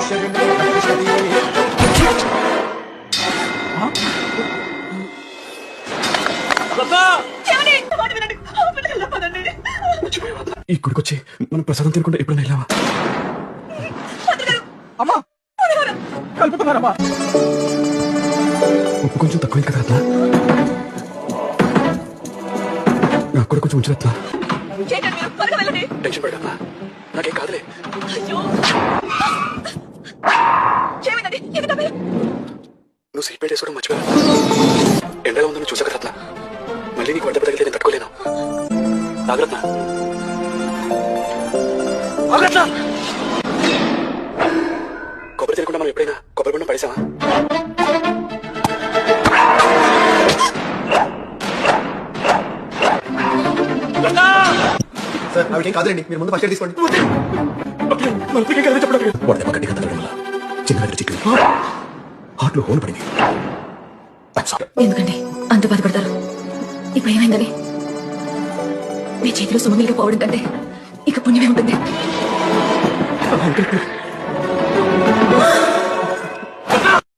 ఈ గుడికొచ్చి మనం ప్రసాదం తినకుండా ఎప్పుడైనా వెళ్ళావా? అమ్మా కలుపుతున్నారమ్మా. ఉప్పు కొంచెం తక్కువైంది కదా రత్న, నాకు కూడా కొంచెం ఉంచు రత్న. టెన్షన్ పడమ్మా, నాకేం కాదులే. నువ్వు సీట్ బెల్ట్ వేసుకోవడం మర్చిపోయా. ఎండగా ఉందని చూసాక రత్న, మళ్ళీ నీకు వడ్డ తగిలితే నేను తట్టుకోలేను. నాగరత్న కొబ్బరి తినకుండా మనం ఎప్పుడైనా కొబ్బరి బొండం పడేసావా? సార్ ఆవిడేం కాదులేండి, మీరు ముందు ఫస్ట్ ఎయిడ్ తీసుకోండి. వాడి దెబ్బ గట్టిగా తగలడం వల్ల చిన్న దగ్గర చిక్కింది, హార్ట్ లో హోల్ పడింది. ఎందుకండి అంత బాధపడతారు? ఇప్పుడు ఏమైందని? మీ చేతిలో సుమమిలుగా పోవడం కంటే ఇక పుణ్యమే ఉంటుంది.